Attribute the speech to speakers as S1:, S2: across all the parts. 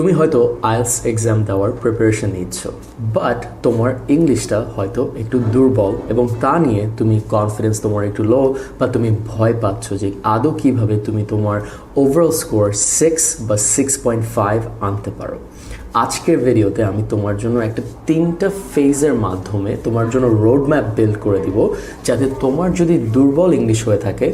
S1: তুমি হয়তো IELTS exam দেওয়ার প্রিপারেশন নিচ্ছ, বাট তোমার ইংলিশটা হয়তো একটু দুর্বল এবং তা নিয়ে তুমি কনফিডেন্স তোমার একটু লো, বা তুমি ভয় পাচ্ছ যে আদৌ কীভাবে তুমি তোমার ওভারঅল স্কোর 6 বা 6.5 আনতে পারো। আজকের ভিডিওতে আমি তোমার জন্য একটা 3টা ফেজের মাধ্যমে তোমার জন্য রোড ম্যাপ বিল্ড করে দিব, যাতে তোমার যদি দুর্বল ইংলিশ হয়ে থাকে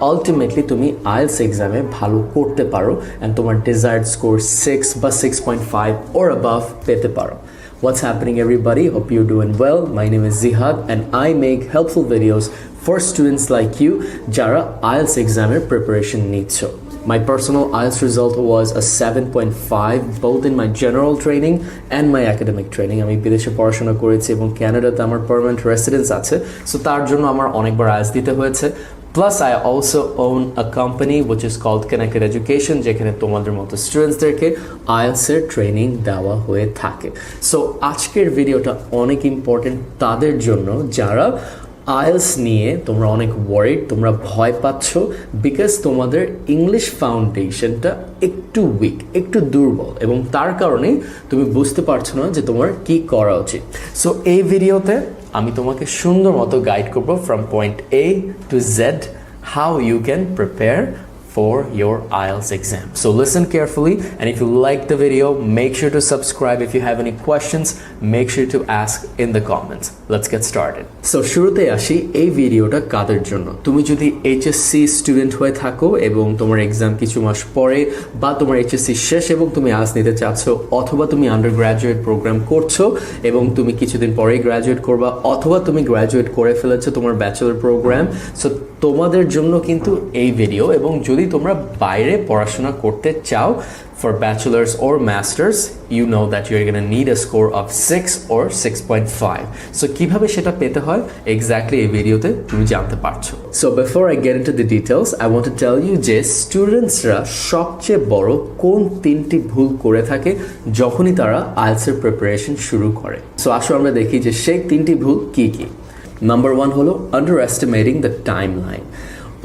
S1: আলটিমেটলি তুমি আইএলটিএস এক্সামে ভালো করতে পারো অ্যান্ড তোমার ডিজায়ার্ড স্কোর 6 বা 6.5 or above পেতে পারো। What's happening everybody? Hope you're doing well. My name is Zihad and I make helpful videos for students like you যারা IELTS এক্সামের প্রিপারেশন নিচ্ছ। My personal IELTS result was a 7.5 both in my general training and my academic training. আমি বিদেশে পড়াশোনা করেছি এবং কানাডাতে আমার পার্মানেন্ট রেসিডেন্স আছে, সো তার জন্য আমার অনেকবার IELTS দিতে হয়েছে। Plus I also own a company which is called Connected Education, যেখানে তোমাদের মতো স্টুডেন্টসদেরকে IELTS এর ট্রেনিং দেওয়া হয়ে থাকে। সো আজকের ভিডিওটা অনেক ইম্পর্টেন্ট তাদের জন্য যারা আইএলটিএস নিয়ে তোমরা অনেক ওয়ারিড, তোমরা ভয় পাচ্ছ বিকজ তোমাদের ইংলিশ ফাউন্ডেশনটা একটু উইক, একটু দুর্বল, এবং তার কারণেই তুমি বুঝতে পারছো না যে তোমার কি করা উচিত। সো এই ভিডিওতে আমি তোমাকে সুন্দর মতো গাইড করবো from point A to Z how you can prepare for your IELTS exam. So listen carefully, and if you like the video, make sure to subscribe. If you have any questions, make sure to ask in the comments. Let's get started. So শুরুতে আসি এই ভিডিওটা কাদের জন্য। তুমি যদি HSC student হয়ে থাকো এবং তোমার এক্সাম কিছু মাস পরে, বা তোমার এইচএসসি শেষ এবং তুমি IELTS নিতে চাচ্ছ, অথবা তুমি আন্ডার গ্র্যাজুয়েট প্রোগ্রাম করছো এবং তুমি কিছুদিন পরেই গ্র্যাজুয়েট করবা, অথবা তুমি গ্র্যাজুয়েট করে ফেলেছো তোমার ব্যাচেলর প্রোগ্রাম, সো তোমাদের জন্য কিন্তু এই ভিডিও। এবং যদি তোমরা বাইরে পড়াশোনা করতে চাও for bachelor's or master's, you know that you're going to need a score of 6 or 6.5. So কিভাবে সেটা পেতে হয় এক্স্যাক্টলি এই ভিডিওতে তুমি জানতে পারছো। So before I get into the details, I want to tell you যে স্টুডেন্টসরা সবচেয়ে বড় কোন 3টি ভুল করে থাকে যখনই তারা IELTS এর প্রিপারেশন শুরু করে। সো আসো আমরা দেখি যে সেই 3টি ভুল কি কি। নাম্বার 1 হলো আন্ডারএস্টিমেটিং দ্য টাইম লাইন।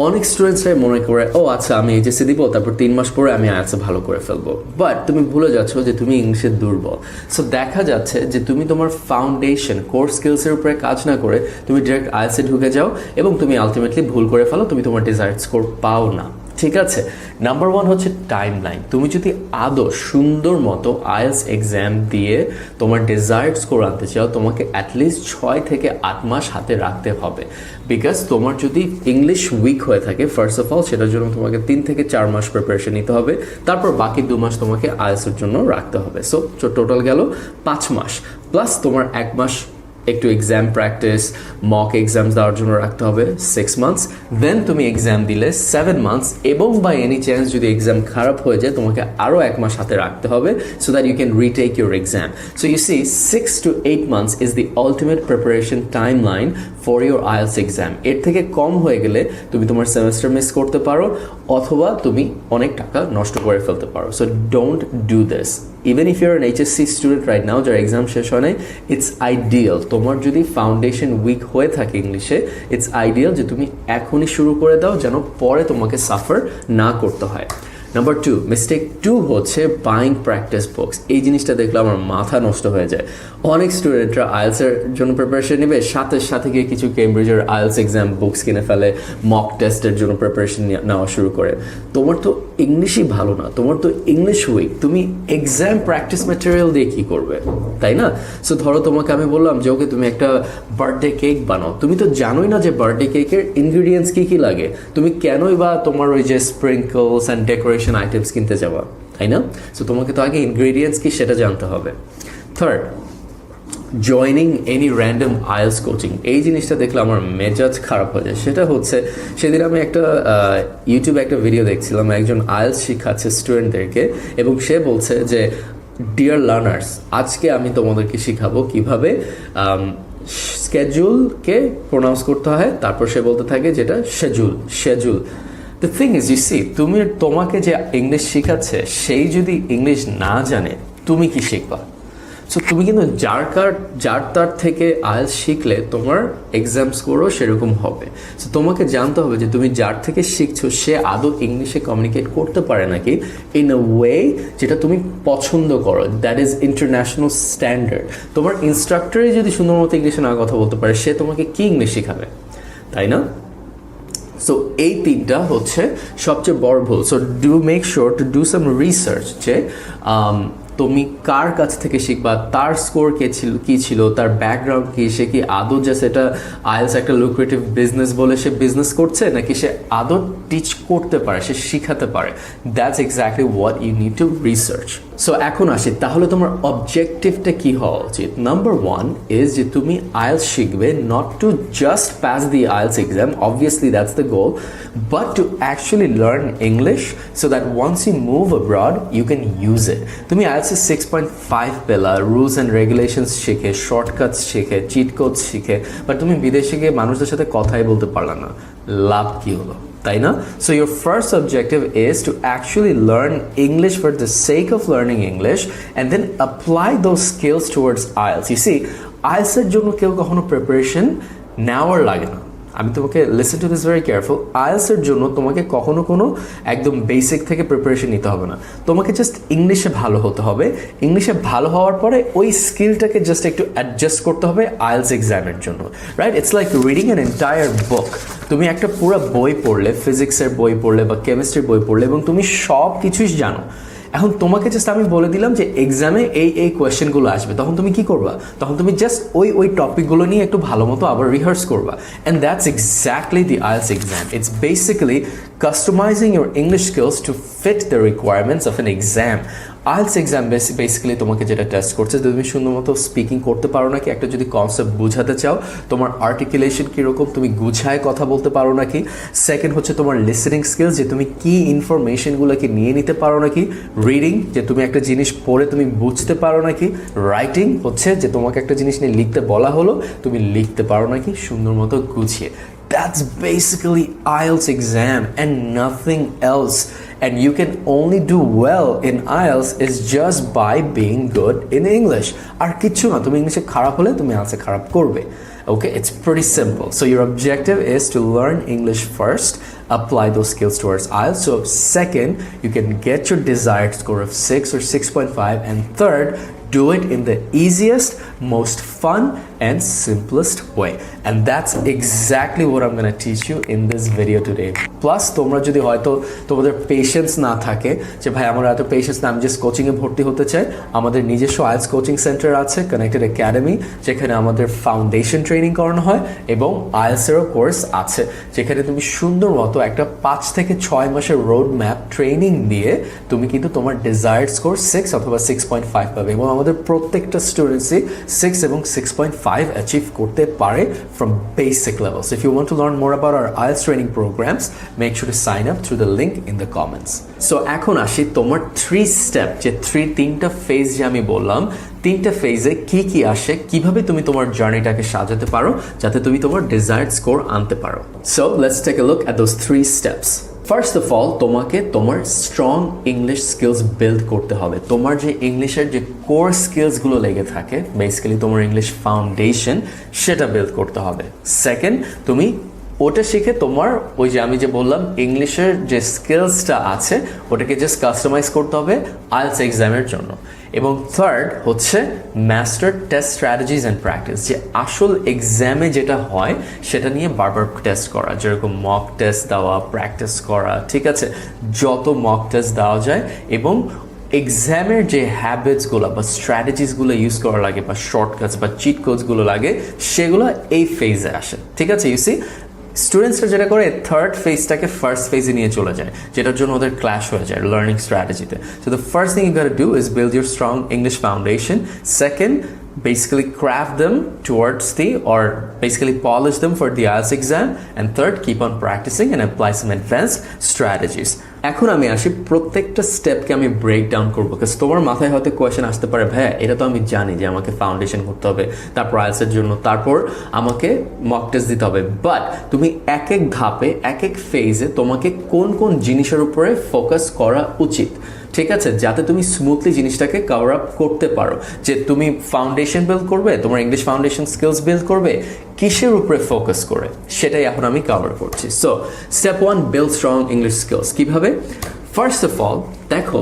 S1: অনেক স্টুডেন্টসরাই মনে করে, ও আচ্ছা আমি এইচএসসি দিব, তারপর 3 মাস পরে আমি IELTS ভালো করে ফেলবো, বাট তুমি ভুলে যাচ্ছ যে তুমি ইংলিশে দুর্বল। সো দেখা যাচ্ছে যে তুমি তোমার ফাউন্ডেশন কোর স্কিলসের উপরে কাজ না করে তুমি ডিরেক্ট IELTS ঢুকে যাও এবং তুমি আলটিমেটলি ভুল করে ফেলো, তুমি তোমার ডিজায়ার্ড স্কোর পাও না। ঠিক আছে, নাম্বার 1 হচ্ছে টাইম লাইন। তুমি যদি আদৌ সুন্দর মতো IELTS এক্সাম দিয়ে তোমার ডিজায়ার্ড স্কোর আনতে চাও, তোমাকে অ্যাটলিস্ট 6 থেকে 8 মাস হাতে রাখতে হবে। বিকজ তোমার যদি ইংলিশ উইক হয়ে থাকে, ফার্স্ট অফ অল সেটার জন্য তোমাকে 3 থেকে 4 মাস প্রিপারেশন নিতে হবে, তারপর বাকি 2 মাস তোমাকে IELTS এর জন্য রাখতে হবে। সো টোটাল গেল 5 মাস, প্লাস তোমার 1 মাস একটু এক্সাম প্র্যাকটিস, মক এক্সাম দেওয়ার জন্য রাখতে হবে 6 মান্থস, দেন তুমি এক্সাম দিলে 7 মান্থস, এবং বাই এনি চান্স যদি এক্সাম খারাপ হয়ে যায় তোমাকে আরও 1 মাস হাতে রাখতে হবে so that you can retake your exam. So you see 6 to 8 months is the ultimate preparation timeline for your IELTS exam. এর থেকে কম হয়ে গেলে তুমি তোমার সেমেস্টার মিস করতে পারো, অথবা তুমি অনেক টাকা নষ্ট করে ফেলতে পারো। So don't do this. Even if your an HSC student right now যার এক্সাম শেষ হয় নাই, ইটস আইডিয়াল তোমার যদি ফাউন্ডেশন উইক হয়ে থাকে ইংলিশে, ইটস আইডিয়াল যে তুমি এখনই শুরু করে দাও যেন পরে তোমাকে সাফার না করতে হয়। নাম্বার 2, মিস্টেক 2 হচ্ছে বাইং প্র্যাকটিস বুকস। এই জিনিসটা দেখলে আমার মাথা নষ্ট হয়ে যায়। অনেক স্টুডেন্টরা IELTS এর জন্য প্রিপারেশন নেবে, সাথে সাথে গিয়ে কিছু কেমব্রিজের IELTS এক্সাম বুকস কিনে ফেলে, মক টেস্টের জন্য প্রিপারেশন নেওয়া শুরু করে। তোমার তো ইংলিশই ভালো না, তোমার তো ইংলিশ উইক, তুমি এক্সাম প্র্যাকটিস ম্যাটেরিয়াল দিয়ে কী করবে, তাই না? সো ধরো তোমাকে আমি বললাম যে ওকে তুমি একটা বার্থডে কেক বানাও, তুমি তো জানোই না যে বার্থডে কেকের ইনগ্রিডিয়েন্টস কী কী লাগে, তুমি কেনই বা তোমার ওই যে স্প্রিঙ্কলস অ্যান্ড ডেকোরেশন আইটেমস কিনতে যাওয়া, তাই না? সো তোমাকে তো আগে ইনগ্রিডিয়েন্টস কি সেটা জানতে হবে। Third, joining any random IELTS coaching. এই জিনিসটা দেখলে আমার মেজাজ খারাপ হয়ে যায়। সেটা হচ্ছে, সেদিন আমি একটা ইউটিউবে একটা ভিডিও দেখছিলাম, একজন IELTS শিখাচ্ছে স্টুডেন্টদেরকে, এবং সে বলছে যে ডিয়ার লার্নার্স, আজকে আমি তোমাদেরকে শিখাবো কিভাবে স্কেজুলকে প্রোনাউন্স করতে হয়, তারপর সে বলতে থাকে যেটা schedule. The thing is, you see, তোমাকে যে ইংলিশ শিখাচ্ছে সেই যদি ইংলিশ না জানে তুমি কি শিখবা? সো তুমি কিন্তু যার তার থেকে আইএলস শিখলে তোমার এক্সাম স্কোরও সেরকম হবে। সো তোমাকে জানতে হবে যে তুমি যার থেকে শিখছো সে আদৌ ইংলিশে কমিউনিকেট করতে পারে নাকি ইন আ ওয়ে যেটা তুমি পছন্দ করো, দ্যাট ইজ ইন্টারন্যাশনাল স্ট্যান্ডার্ড। তোমার ইনস্ট্রাক্টরই যদি সুন্দর মতো ইংলিশে না কথা বলতে পারে, সে তোমাকে কি ইংলিশ শেখাবে, তাই না? সো এই তিনটা হচ্ছে সবচেয়ে বড় ভুল। So do make sure to do some research যে তুমি কার কাছ থেকে শিখবা, তার স্কোর কী ছিল, তার ব্যাকগ্রাউন্ড কী, সে কি আদৌ যে সেটা আইএলস একটা লুক্রেটিভ বিজনেস বলে সে বিজনেস করছে, নাকি সে আদৌ টিচ করতে পারে, সে শিখাতে পারে। That's exactly what you need to research. So এখন আসি, তাহলে তোমার অবজেক্টিভটা কি হওয়া উচিত? নাম্বার ওয়ান ইজ যে তুমি আইএলস শিখবে not to just pass the IELTS exam, obviously that's the goal, but to actually learn English so that once you move abroad you can use it. তুমি IELTS 6.5 পেলা, rules and regulations শিখে, shortcuts শিখে, cheat codes শিখে, but তুমি বিদেশে গিয়ে মানুষদের সাথে কথাই বলতে পারলা না, লাভ কি হলো, তাই না? So your first objective is to actually learn English for the sake of learning English and then apply those skills towards IELTS. You see, IELTS এর জন্য কেউ কখনো প্রিপারেশন নেওয়ার লাগে না। আমি তোমাকে listen to this very careful. IELTS এর জন্য তোমাকে কখনো কোনো একদম বেসিক থেকে প্রিপারেশন নিতে হবে না, তোমাকে জাস্ট ইংলিশে ভালো হতে হবে। ইংলিশে ভালো হওয়ার পরে ওই স্কিলটাকে জাস্ট একটু অ্যাডজাস্ট করতে হবে আইএলস এক্সামের জন্য, right? It's like reading an entire book. তুমি একটা পুরো বই পড়লে, ফিজিক্সের বই পড়লে বা কেমিস্ট্রির বই পড়লে, এবং তুমি সব কিছুই জানো। এখন তোমাকে জাস্ট আমি বলে দিলাম যে এক্সামে এই কোয়েশ্চেনগুলো আসবে, তখন তুমি কি করবা? তখন তুমি জাস্ট ওই টপিকগুলো নিয়ে একটু ভালো মতো আবার রিহার্স করবা। And that's exactly the IELTS exam. It's basically customizing your English skills to fit the requirements of an exam. IELTS exam basically তোমাকে যেটা টেস্ট করছে, তুমি সুন্দর মতো স্পিকিং করতে পারো নাকি, একটা যদি কনসেপ্ট বোঝাতে চাও তোমার আর্টিকুলেশন কীরকম, তুমি গুছায় কথা বলতে পারো নাকি। সেকেন্ড হচ্ছে তোমার লিসেনিং স্কিলস, যে তুমি কি ইনফরমেশনগুলোকে নিয়ে নিতে পারো নাকি। রিডিং, যে তুমি একটা জিনিস পড়ে তুমি বুঝতে পারো নাকি। রাইটিং হচ্ছে যে তোমাকে একটা জিনিস নিয়ে লিখতে বলা হলো, তুমি লিখতে পারো নাকি সুন্দর মতো গুছিয়ে। That's basically IELTS exam and nothing else. And you can only do well in IELTS is just by being good in English. আর কিচ্ছু না, তুমি ইংলিশে খারাপ হলে তুমি আইএলটিএসে খারাপ করবে। Okay, it's pretty simple. So your objective is to learn English first, apply those skills towards IELTS. So second, you can get your desired score of 6 or 6.5, and third, do it in the easiest, most fun and simplest way. And that's exactly what I'm going to teach you in this video today. Plus তোমরা যদি হয়তো তোমাদের patience না থাকে যে ভাই আমার এত পেশেন্স না, আমি জাস্ট কোচিংয়ে ভর্তি হতে চাই, আমাদের নিজস্ব আইএলটিএস কোচিং সেন্টার আছে, কানেক্টেড একাডেমি, যেখানে আমাদের ফাউন্ডেশন ট্রেনিং করানো হয় এবং আইএলটিএসেরও কোর্স আছে, যেখানে তুমি সুন্দর মতো একটা 5 থেকে 6 মাসের রোড ম্যাপ ট্রেনিং দিয়ে তুমি কিন্তু তোমার ডিজায়ার্ড স্কোর 6 অথবা 6.5 পাবে। এবং আমাদের প্রত্যেকটা স্টুডেন্টসই 6 এবং 6.5 অ্যাচিভ করতে পারে from basic level. So if you want to learn more about our IELTS training programs, make sure to sign up through the link in the comments. So এখন আসি তোমার 3 স্টেপ, যে 3টা ফেজ যে আমি বললাম, 3টা ফেজে কি কি আসে, কিভাবে তুমি তোমার জার্নিটাকে সাজাতে পারো যাতে তুমি তোমার ডিজায়ার্ড স্কোর আনতে পারো। So let's take a look at those 3 steps. First of all তোমাকে তোমার স্ট্রং ইংলিশ স্কিলস বিল্ড করতে হবে। তোমার যে ইংলিশের যে কোর স্কিলসগুলো লেগে থাকে, বেসিক্যালি তোমার ইংলিশ ফাউন্ডেশন, সেটা বিল্ড করতে হবে। সেকেন্ড, তুমি ওটা শিখে তোমার ওই যে আমি যে বললাম ইংলিশের যে স্কিলসটা আছে ওটাকে জাস্ট কাস্টমাইজ করতে হবে আইএলটিএস এক্সামের জন্য। এবং থার্ড হচ্ছে master test strategies and practice, যে আসল এক্সামে যেটা হয় সেটা নিয়ে বারবার টেস্ট করা, যেরকম মক টেস্ট দেওয়া, প্র্যাকটিস করা, ঠিক আছে, যত মক টেস্ট দেওয়া যায়। এবং এক্সামের যে হ্যাবিটসগুলো বা স্ট্র্যাটেজিসগুলো ইউজ করা লাগে বা শর্টকাটস বা চিট কোডসগুলো লাগে, সেগুলো এই ফেজে আসে, ঠিক আছে। ইউ সি, স্টুডেন্টসরা যেটা করে থার্ড ফেজটাকে ফার্স্ট ফেজে নিয়ে চলে যায়, যেটার জন্য ওদের ক্ল্যাশ হয়ে যায় লার্নিং স্ট্র্যাটেজিতে। So the first thing you got to do is build your strong English foundation. Second, basically craft them towards or basically polish them for the IELTS exam. And third, keep on practicing and apply some advanced strategies. এখন আমি আসি প্রত্যেকটা স্টেপকে আমি break down করবো, কারণ তোমার মাথায় হয়তো কোয়েশ্চেন আসতে পারে, ভাইয়া এটা তো আমি জানি যে আমাকে ফাউন্ডেশন করতে হবে, তারপর আইএলটিএসের জন্য, তারপর আমাকে মক টেস্ট দিতে হবে, বাট তুমি এক এক ধাপে এক এক ফেজে তোমাকে কোন কোন জিনিসের উপরে ফোকাস করা উচিত, ঠিক আছে, যাতে তুমি স্মুথলি জিনিসটাকে কভার আপ করতে পারো। যে তুমি ফাউন্ডেশন বিল্ড করবে, তোমার ইংলিশ ফাউন্ডেশন স্কিলস বিল্ড করবে কিসের উপরে ফোকাস করে, সেটাই এখন আমি কভার করছি। So step 1, build strong English skills. কিভাবে? ফার্স্ট অফ অল দেখো,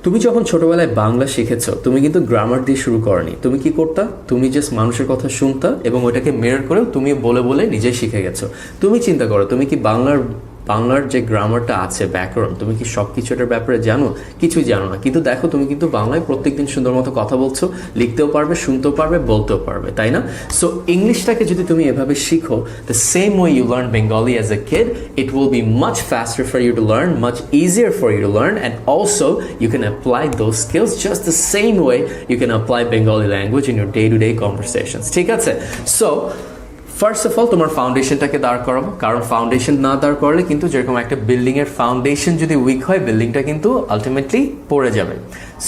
S1: তুমি যখন ছোটবেলায় বাংলা শিখেছো, তুমি কিন্তু গ্রামার দিয়ে শুরু করনি। তুমি কি করতা? তুমি জাস্ট মানুষের কথা শুনতা এবং ওটাকে মিরর করেও তুমি বলে বলে নিজেই শিখে গেছো। তুমি চিন্তা করো, তুমি কি বাংলার যে গ্রামারটা আছে, ব্যাকরণ, তুমি কি সব কিছু এটার ব্যাপারে জানো? কিছুই জানো না। কিন্তু দেখো, তুমি কিন্তু বাংলায় প্রত্যেকদিন সুন্দর মতো কথা বলছো, লিখতেও পারবে, শুনতেও পারবে, বলতেও পারবে, তাই না? সো ইংলিশটাকে যদি তুমি এভাবে শিখো, the same way you learn Bengali as a kid, it will be much faster for you to learn, much easier for you to learn, and also you can apply those skills just the same way you can apply Bengali language in your day to day conversations. ঠিক আছে? So first of all তোমার ফাউন্ডেশনটাকে দাঁড় করাবো, কারণ foundation না দাঁড় করলে কিন্তু যেরকম একটা বিল্ডিংয়ের ফাউন্ডেশন যদি উইক হয়, বিল্ডিংটা কিন্তু আলটিমেটলি পড়ে যাবে।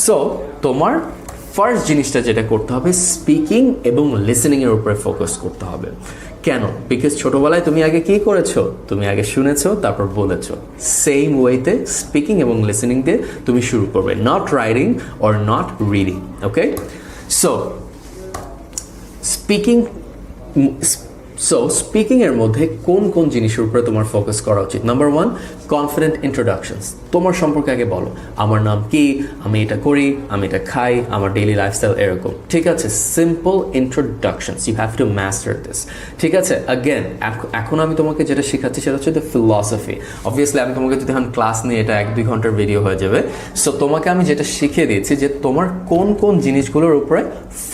S1: সো তোমার ফার্স্ট জিনিসটা যেটা করতে হবে, স্পিকিং এবং লিসেনিংয়ের উপরে ফোকাস করতে হবে। কেন? বিকজ ছোটোবেলায় তুমি আগে কি করেছো? তুমি আগে শুনেছো, তারপর বলেছো। সেম ওয়েতে স্পিকিং এবং লিসেনিং দিয়ে তুমি শুরু করবে, not writing or not reading. Okay? So স্পিকিংয়ের মধ্যে কোন কোন জিনিসের উপরে তোমার ফোকাস করা উচিত? Number 1, confident introductions. তোমার সম্পর্কে আগে বলো, আমার নাম কি, আমি এটা করি, আমি এটা খাই, আমার ডেইলি লাইফস্টাইল এরকম। ঠিক আছে? Simple introductions, you have to master this. ঠিক আছে? অ্যাগেন, এখন আমি তোমাকে যেটা শেখাচ্ছি সেটা হচ্ছে দ্য ফিলসফি। অবভিয়াসলি আমি তোমাকে যদি এখন ক্লাস নিয়ে এটা 1-2 ঘন্টার ভিডিও হয়ে যাবে। সো তোমাকে আমি যেটা শিখিয়ে দিয়েছি যে তোমার কোন কোন জিনিসগুলোর উপরে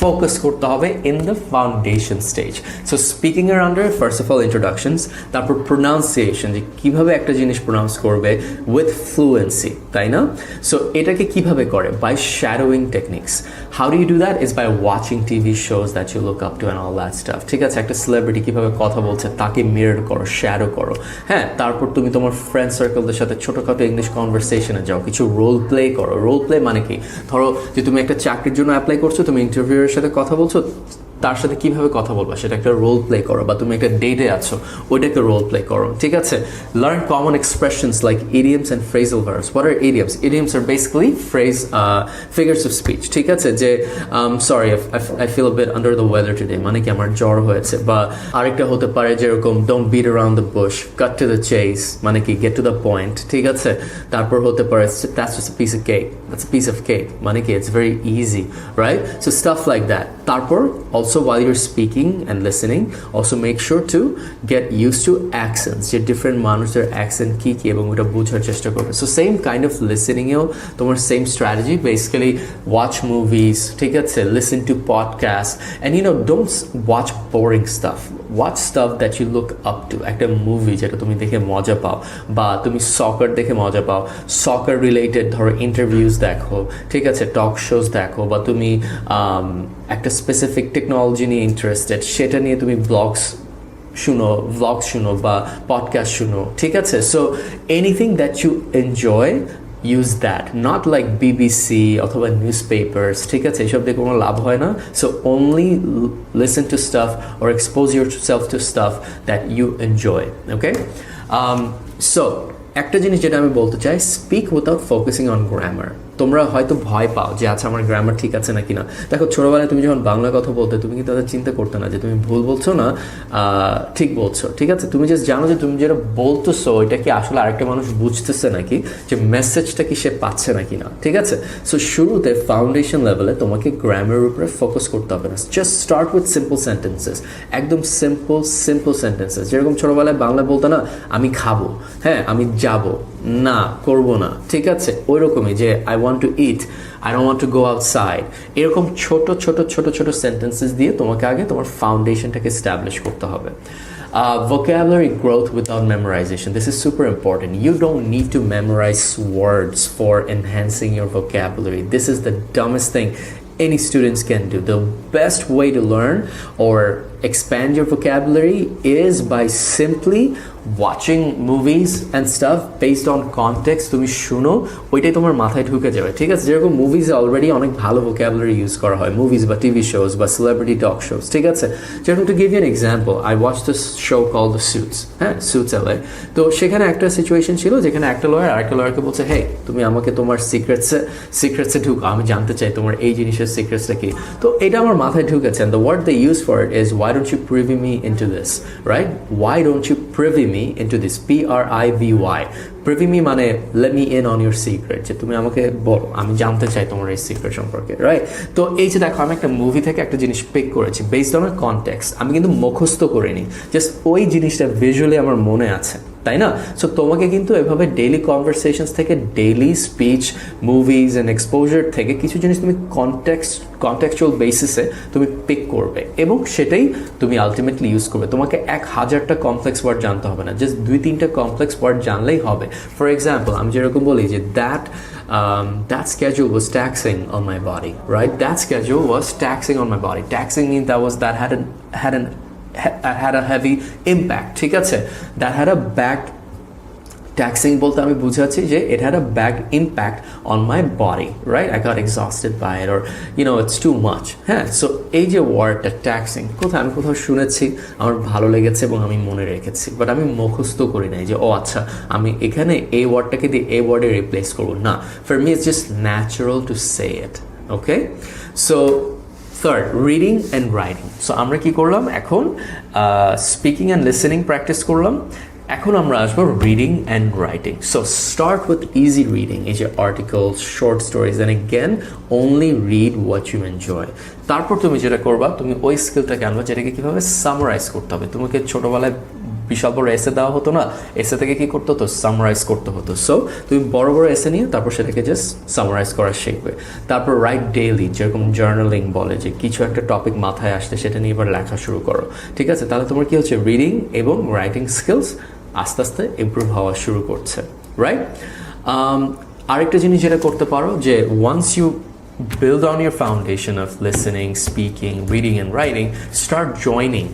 S1: ফোকাস করতে হবে in the foundation stage. So স্পিকিংয়ের under first of all introductions, তারপর প্রোনাউন্সিয়েশন, যে কীভাবে একটা জিনিস প্রোনাউন্স করবে উইথ ফ্লুয়েন্সি, তাই না? সো এটাকে কিভাবে করে? By shadowing techniques. How do you do that? Is by watching TV shows that you look up to and all that stuff. ঠিক আছে? একটা সেলিব্রিটি কীভাবে কথা বলছে তাকে মিরর করো, শ্যাডো করো। হ্যাঁ, তারপর তুমি তোমার ফ্রেন্ড সার্কেলদের সাথে ছোটোখাটো ইংলিশ কনভারসেশনে যাও, কিছু রোল প্লে করো। রোল প্লে মানে কি? ধরো যে তুমি একটা চাকরির জন্য অ্যাপ্লাই করছো, তুমি ইন্টারভিউয়ের সাথে কথা বলছো, তার সাথে কিভাবে কথা বলবা সেটা একটা রোল প্লে করো, বা তুমি একটা ডেটে আছো, ওইটাকে রোল প্লে করো। ঠিক আছে? Learn common expressions like idioms and phrasal verbs. What are idioms? Idioms are basically figures of speech. ঠিক আছে? যে sorry, I feel a bit under the weather today, মানে কি আমার জ্বর হয়েছে। বা আরেকটা হতে পারে যেরকম don't beat around the bush, cut to the chase, মানে কি গেট টু দ্য পয়েন্ট। ঠিক আছে? তারপর হতে পারে that's just a piece of cake, that's a piece of cake, মানে কি it's very easy, right? So staff like that. তারপর also while you're speaking and listening, also make sure to get used to accents, যে different মানুষের accent কী কী এবং ওটা বোঝার চেষ্টা করবে। সো সেম কাইন্ড অফ লিসেনিংয়েও তোমার same strategy, basically watch movies, ঠিক আছে, listen to podcast, and you know don't watch boring stuff, watch stuff that you look up to. একটা মুভি যেটা তুমি দেখে মজা পাও, বা তুমি সকার দেখে মজা পাও, সকার রিলেটেড ধরো ইন্টারভিউজ দেখো, ঠিক আছে, টক শোজ দেখো, বা তুমি একটা স্পেসিফিক টেকনোলজি নিয়ে ইন্টারেস্টেড, সেটা নিয়ে তুমি ব্লগস শুনো বা পডকাস্ট শুনো। ঠিক আছে? So anything that you enjoy, use that, not like BBC অথবা newspapers। ঠিক আছে? এসব দিয়ে কোনো লাভ হয় না। So only listen to stuff or expose yourself to stuff that you enjoy. Okay? So একটা জিনিস যেটা আমি বলতে চাই, speak without focusing on grammar। তোমরা হয়তো ভয় পাও যে আচ্ছা আমার গ্রামার ঠিক আছে নাকি না। দেখো, ছোটোবেলায় তুমি যখন বাংলা কথা বলতে, তুমি কিন্তু তাদের চিন্তা করতে না যে তুমি ভুল বলছো না ঠিক বলছো। ঠিক আছে? তুমি জাস্ট জানো যে তুমি যেটা বলতেছো এটা কি আসলে আরেকটা মানুষ বুঝতেছে নাকি, যে মেসেজটা কি সে পাচ্ছে নাকি না। ঠিক আছে? সো শুরুতে ফাউন্ডেশন লেভেলে তোমাকে গ্রামারের উপরে ফোকাস করতে হবে না। Just start with simple sentences, একদম সিম্পল সেন্টেন্সেস। যেরকম ছোটোবেলায় বাংলা বলতে না, আমি খাবো, হ্যাঁ, আমি যাবো, না করবো না। ঠিক আছে? ওই রকমই যে I want to eat, I don't want to go outside, এরকম ছোট সেন্টেন্সেস দিয়ে তোমাকে আগে তোমার ফাউন্ডেশনটাকে এস্টাবলিশ করতে হবে। Vocabulary growth without memorization. This is super important. You don't need to memorize words for enhancing your vocabulary. This is the dumbest thing any students can do. The best way to learn or expand your vocabulary is by simply watching movies and stuff based on context. তুমি শুনো, ওইটাই তোমার মাথায় ঢুকে যাবে, ঠিক আছে? যেরকম মুভিজে অলরেডি অনেক ভালো vocabulary ইউজ করা হয়, মুভিজ বা টিভি শোজ বা সেলিব্রিটি টক শোজ, ঠিক আছে? যেরকম to give you an example, I watch this show call the Suits, হ্যাঁ, সুটস LA। তো সেখানে একটা সিচুয়েশন ছিল যেখানে একটা লয়ার আরেকটা লয়ারকে বলছে, হে তুমি আমাকে তোমার সিক্রেটসে ঢুকো, আমি জানতে চাই তোমার এই জিনিসের সিক্রেটসটা কি। তো এটা আমার মাথায় ঢুকেছে, and the word they use for it is why don't you privy me into this, right? Why don't you privy me into this, PRIVY, privy me মানে let me in on your secret, যে তুমি আমাকে বলো, আমি জানতে চাই তোমার এই সিক্রেট সম্পর্কে, রাইট? তো এই যে দেখো, আমি একটা মুভি থেকে একটা জিনিস পিক করেছি বেসড অন আ কনটেক্সট, আমি কিন্তু মুখস্থ করিনি, জাস্ট ওই জিনিসটা ভিজুয়ালি আমার মনে আছে, তাই না? সো তোমাকে কিন্তু এভাবে ডেইলি কনভারসেশনস থেকে, daily speech, movies and exposure থেকে কিছু জিনিস তুমি কনটেক্সচুয়াল বেসিসে তুমি পিক করবে এবং সেটাই তুমি আলটিমেটলি ইউজ করবে। তোমাকে 1000টা কমপ্লেক্স ওয়ার্ড জানতে হবে না, জাস্ট 2-3টা কমপ্লেক্স ওয়ার্ড জানলেই হবে। ফর এক্সাম্পল, আমি যেরকম বলি যে that schedule was taxing on my body, right? That schedule was taxing on my body. Taxing means that had a heavy impact, ঠিক আছে? That had a back taxing বলতে আমি বুঝাচ্ছি যে it had a bad impact on my body, right? I got exhausted by it, or it's too much, হ্যাঁ? So এই যে ওয়ার্ডটা taxing, আমি কোথাও শুনেছি, আমার ভালো লেগেছে এবং আমি মনে রেখেছি, বাট আমি মুখস্থ করি নাই যে ও আচ্ছা আমি এখানে এই ওয়ার্ডটাকে দিয়ে এই ওয়ার্ডে রিপ্লেস করবো না। For me it's just natural to say it, okay? So third, reading and writing. So আমরা কি করলাম এখন? স্পিকিং অ্যান্ড লিসেনিং প্র্যাকটিস করলাম, এখন আমরা আসবো reading and writing. So start with easy reading, এই যে articles, short stories, and again only read what you enjoy. তারপর তুমি যেটা করবা, তুমি ওই স্কিলটাকে আনবা যেটাকে কীভাবে সামারাইজ করতে হবে। তোমাকে ছোটোবেলায় বিশাল বড় এসে দেওয়া হতো না, এসে থেকে কি করতে হতো? সামারাইজ করতে হতো। সো তুমি বড় বড় এসে নিয়ে তারপর সেটাকে জাস্ট সামারাইজ করা শিখবে। তারপর রাইট ডেইলি, যেরকম জার্নালিং বলে যে কিছু একটা টপিক মাথায় আসলে সেটা নিয়ে এবার লেখা শুরু করো, ঠিক আছে? তাহলে তোমার কি হচ্ছে? রিডিং এবং রাইটিং স্কিলস আস্তে আস্তে ইমপ্রুভ হওয়া শুরু করছে, রাইট? আরেকটা জিনিস যেটা করতে পারো যে once you build on your foundation of listening, speaking, reading and writing, start joining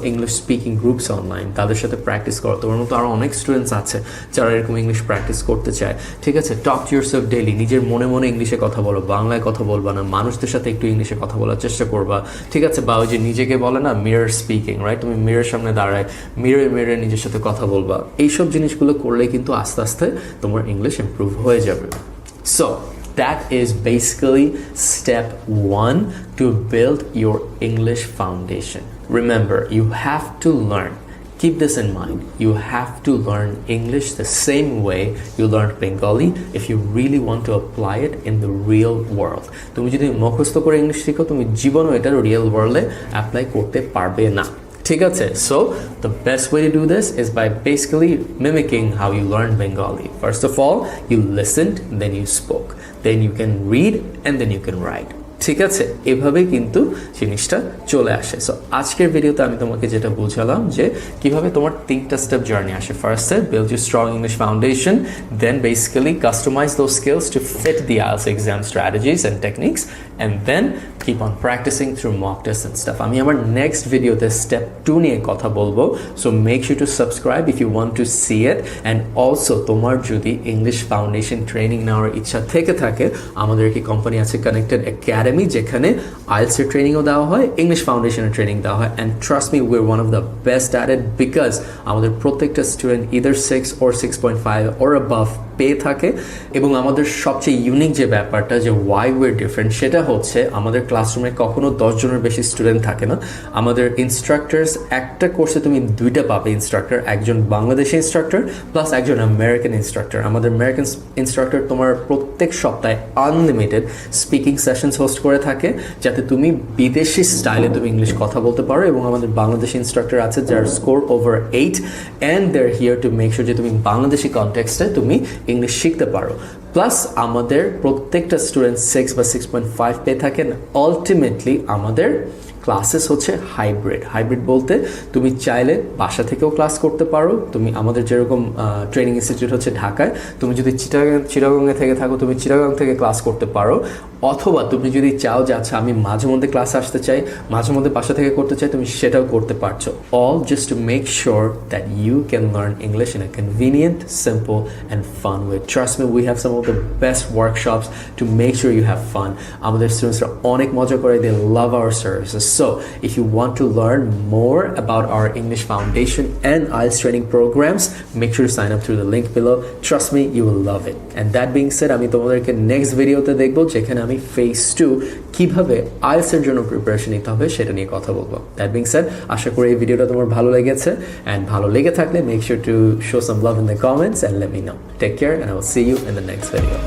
S1: English speaking groups online, তাদের সাথে প্র্যাকটিস করো। তোমার মতো আরও অনেক স্টুডেন্টস আছে যারা এরকম ইংলিশ প্র্যাকটিস করতে চায়, ঠিক আছে? টক টু ইয়োরসেলফ ডেইলি, নিজের মনে মনে ইংলিশে কথা বলো, বাংলায় কথা বলবা না, মানুষদের সাথে একটু ইংলিশে কথা বলার চেষ্টা করবা, ঠিক আছে? বা ওই যে নিজেকে বলে না মিরর স্পিকিং, রাইট? তুমি মিরর সামনে দাঁড়ায় মিররে নিজের সাথে কথা বলবা। এইসব জিনিসগুলো করলেই কিন্তু আস্তে আস্তে তোমার ইংলিশ ইমপ্রুভ হয়ে যাবে। So that is basically step 1 to build your English foundation. Remember, you have to learn. Keep this in mind. You have to learn English the same way you learned Bengali if you really want to apply it in the real world. তুমি যদি মুখস্থ করে English শিখো, তুমি জীবনও এটা real ওয়ার্ল্ডে apply করতে পারবে না, ঠিক আছে? So the best way to do this is by basically mimicking how you learned Bengali. First of all, you listened, then you spoke, then you can read, and then you can write. ঠিক আছে? এভাবেই কিন্তু জিনিসটা চলে আসে। So আজকের ভিডিওতে আমি তোমাকে যেটা বুঝালাম যে কিভাবে তোমার 3টা স্টেপ জার্নি আসে। First step, build your strong English foundation, then basically customize those skills to fit the IELTS exam strategies and techniques, and then keep on practicing through mock tests and stuff. আমি আমার next ভিডিওতে step 2 নিয়ে কথা বলবো। So make sure to subscribe if you want to see it, and also তোমার যদি English foundation training নেওয়ার ইচ্ছা থেকে থাকে, আমাদের একটি কোম্পানি আছে কানেক্টেড একাডেমি, যেখানে IELTS এর ট্রেনিংও দেওয়া হয়, ইংলিশ ফাউন্ডেশনের ট্রেনিং দেওয়া হয়, and trust me, we are one of the best at it, because আমাদের প্রত্যেকটা student either 6 or 6.5 or above পেয়ে থাকে। এবং আমাদের সবচেয়ে ইউনিক যে ব্যাপারটা, যে ওয়াই উইয়ার ডিফারেন্ট, সেটা হচ্ছে আমাদের ক্লাসরুমে কখনো 10 জনের বেশি স্টুডেন্ট থাকে না। আমাদের ইনস্ট্রাক্টরস, একটা কোর্সে তুমি 2টা পাবে ইনস্ট্রাক্টর, একজন বাংলাদেশি ইনস্ট্রাক্টর প্লাস একজন আমেরিকান ইনস্ট্রাক্টর। আমাদের আমেরিকান ইনস্ট্রাক্টর তোমার প্রত্যেক সপ্তাহে আনলিমিটেড স্পিকিং সেশনস হোস্ট করে থাকে, যাতে তুমি বিদেশি স্টাইলে তুমি ইংলিশ কথা বলতে পারো। এবং আমাদের বাংলাদেশি ইনস্ট্রাক্টর আছে যার score over 8, and they are here to make sure যে তুমি বাংলাদেশি কনটেক্সটে তুমি ইংলিশ শিখতে পারো। প্লাস আমাদের প্রত্যেকটা স্টুডেন্ট 6 বা 6.5 পেয়ে থাকেন। আলটিমেটলি আমাদের ক্লাসেস হচ্ছে হাইব্রিড বলতে তুমি চাইলে বাসা থেকেও ক্লাস করতে পারো, তুমি আমাদের যেরকম ট্রেনিং ইনস্টিটিউট হচ্ছে ঢাকায়, তুমি যদি চিটাগাংয়ে থেকে থাকো তুমি চিটাগাং থেকে ক্লাস করতে পারো, অথবা তুমি যদি চাও যে আচ্ছা আমি মাঝে মধ্যে ক্লাসে আসতে চাই, মাঝে মধ্যে বাসা থেকে করতে চাই, তুমি সেটাও করতে পারছো। All just to make sure that you can learn English in a convenient, simple and fun way. Trust me, we have some of the best workshops to make sure you have fun. আমাদের স্টুডেন্টসরা অনেক মজা করে, they love our services. So if you want to learn more about our English foundation and IELTS training programs, make sure to sign up through the link below. Trust me, you will love it. And that being said, আমি তোমাদেরকে next ভিডিওতে দেখবো যেখানে আমি phase 2 কিভাবে IELTS এর জন্য preparation নিতে হবে সেটা নিয়ে কথা বলবো। That being said, আশা করি এই ভিডিওটা তোমার ভালো লেগেছে, and ভালো লেগে থাকলে make sure to show some love in the comments and let me know. Take care and I will see you in the next video.